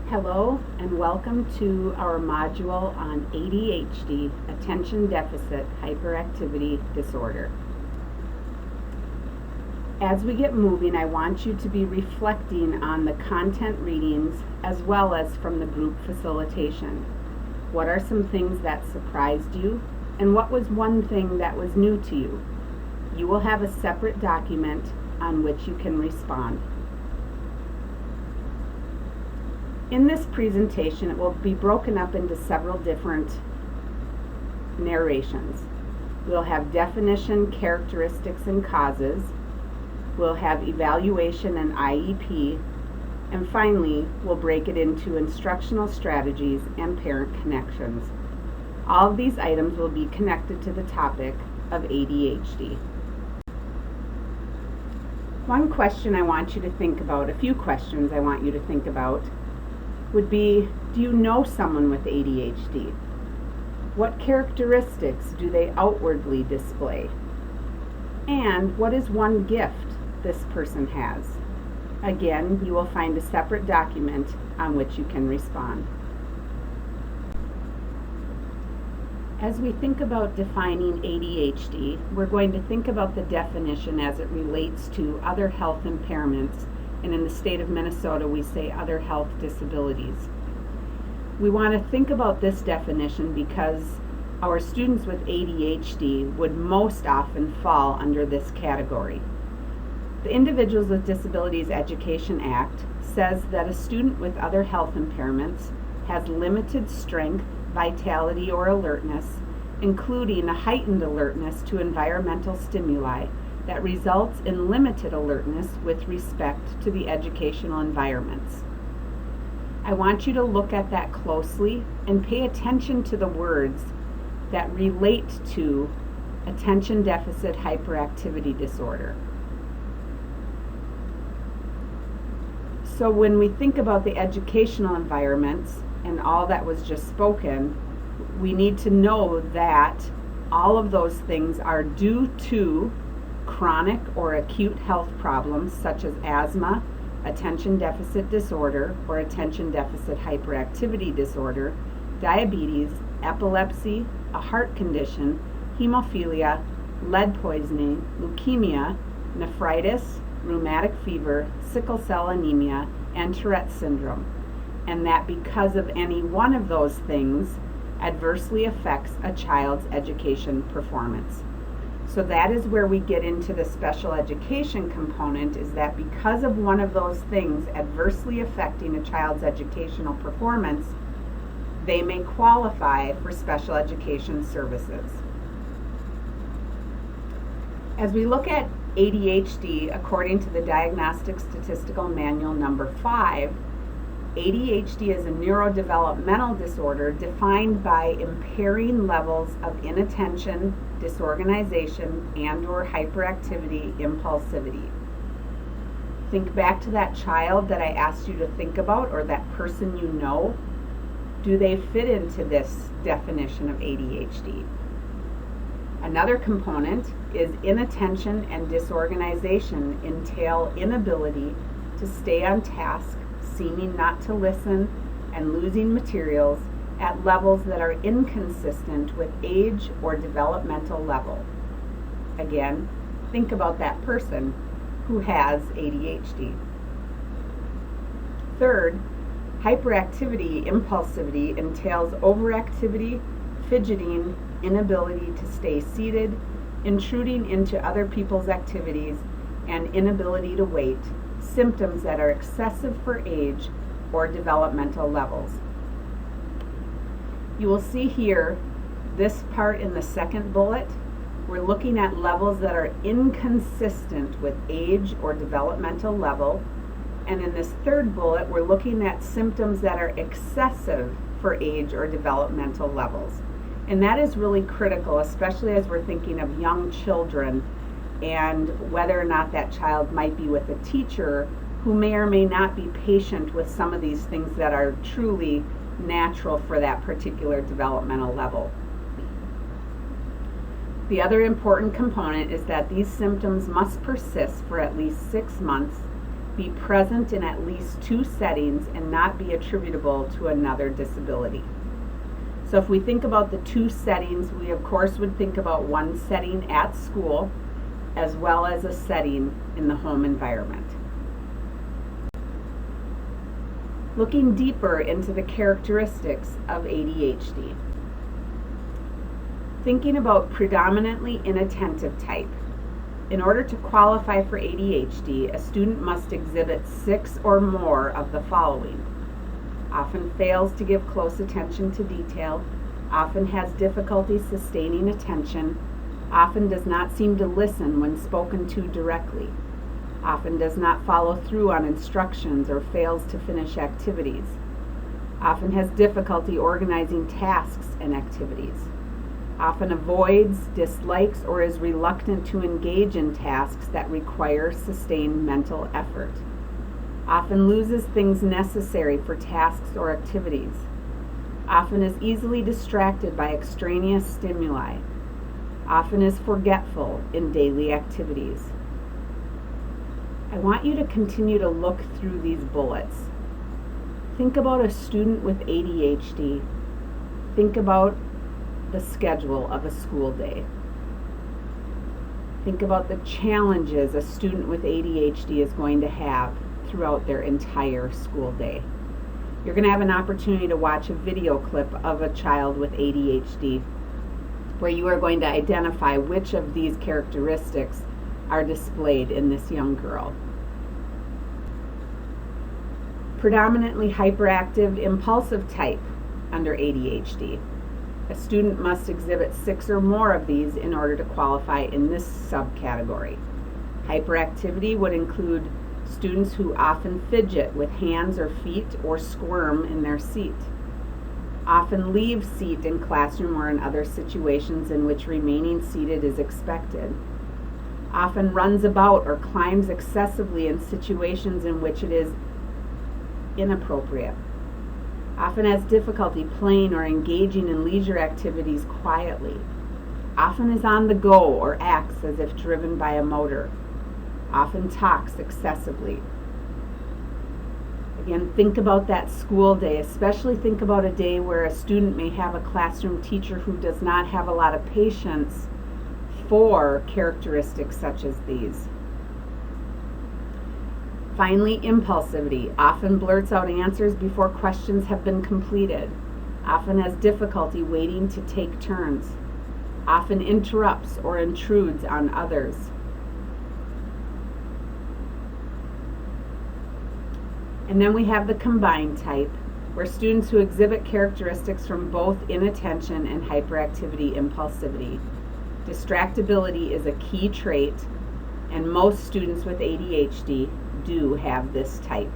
Hello and welcome to our module on ADHD, Attention Deficit Hyperactivity Disorder. As we get moving, I want you to be reflecting on the content readings as well as from the group facilitation. What are some things that surprised you, and what was one thing that was new to you? You will have a separate document on which you can respond. In this presentation, it will be broken up into several different narrations. We'll have definition, characteristics, and causes. We'll have evaluation and IEP. And finally, we'll break it into instructional strategies and parent connections. All of these items will be connected to the topic of ADHD. One question I want you to think about, a few questions I want you to think about, would be, do you know someone with ADHD? What characteristics do they outwardly display? And what is one gift this person has? Again, you will find a separate document on which you can respond. As we think about defining ADHD, we're going to think about the definition as it relates to other health impairments. And in the state of Minnesota, we say other health disabilities. We want to think about this definition because our students with ADHD would most often fall under this category. The Individuals with Disabilities Education Act says that a student with other health impairments has limited strength, vitality, or alertness, including a heightened alertness to environmental stimuli that results in limited alertness with respect to the educational environments. I want you to look at that closely and pay attention to the words that relate to attention deficit hyperactivity disorder. So when we think about the educational environments and all that was just spoken, we need to know that all of those things are due to chronic or acute health problems such as asthma, attention deficit disorder or attention deficit hyperactivity disorder, diabetes, epilepsy, a heart condition, hemophilia, lead poisoning, leukemia, nephritis, rheumatic fever, sickle cell anemia, and Tourette's syndrome, and that because of any one of those things adversely affects a child's education performance. So that is where we get into the special education component, is that because of one of those things adversely affecting a child's educational performance, they may qualify for special education services. As we look at ADHD, according to the Diagnostic Statistical Manual number 5, ADHD is a neurodevelopmental disorder defined by impairing levels of inattention, disorganization, and/or hyperactivity, impulsivity. Think back to that child that I asked you to think about, or that person you know. Do they fit into this definition of ADHD? Another component is inattention and disorganization entail inability to stay on task, seeming not to listen, and losing materials at levels that are inconsistent with age or developmental level. Again, think about that person who has ADHD. Third, hyperactivity, impulsivity entails overactivity, fidgeting, inability to stay seated, intruding into other people's activities, and inability to wait, symptoms that are excessive for age or developmental levels. You will see here, this part in the second bullet, we're looking at levels that are inconsistent with age or developmental level. And in this third bullet, we're looking at symptoms that are excessive for age or developmental levels. And that is really critical, especially as we're thinking of young children and whether or not that child might be with a teacher who may or may not be patient with some of these things that are truly natural for that particular developmental level. The other important component is that these symptoms must persist for at least 6 months be present in at least 2 settings, and not be attributable to another disability. So if we think about the 2 settings, we of course would think about one setting at school as well as a setting in the home environment. Looking deeper into the characteristics of ADHD. Thinking about predominantly inattentive type. In order to qualify for ADHD, a student must exhibit 6 or more of the following: often fails to give close attention to detail, often has difficulty sustaining attention, often does not seem to listen when spoken to directly, often does not follow through on instructions or fails to finish activities, often has difficulty organizing tasks and activities, often avoids, dislikes, or is reluctant to engage in tasks that require sustained mental effort, often loses things necessary for tasks or activities, often is easily distracted by extraneous stimuli, often is forgetful in daily activities. I want you to continue to look through these bullets. Think about a student with ADHD. Think about the schedule of a school day. Think about the challenges a student with ADHD is going to have throughout their entire school day. You're going to have an opportunity to watch a video clip of a child with ADHD where you are going to identify which of these characteristics are displayed in this young girl. Predominantly hyperactive, impulsive type under ADHD. A student must exhibit 6 or more of these in order to qualify in this subcategory. Hyperactivity would include students who often fidget with hands or feet or squirm in their seat, often leave seat in classroom or in other situations in which remaining seated is expected, often runs about or climbs excessively in situations in which it is inappropriate, often has difficulty playing or engaging in leisure activities quietly, often is on the go or acts as if driven by a motor, often talks excessively. Again, think about that school day, especially think about a day where a student may have a classroom teacher who does not have a lot of patience for characteristics such as these. Finally, impulsivity. Often blurts out answers before questions have been completed. Often has difficulty waiting to take turns. Often interrupts or intrudes on others. And then we have the combined type, where students who exhibit characteristics from both inattention and hyperactivity impulsivity. Distractibility is a key trait, and most students with ADHD do have this type.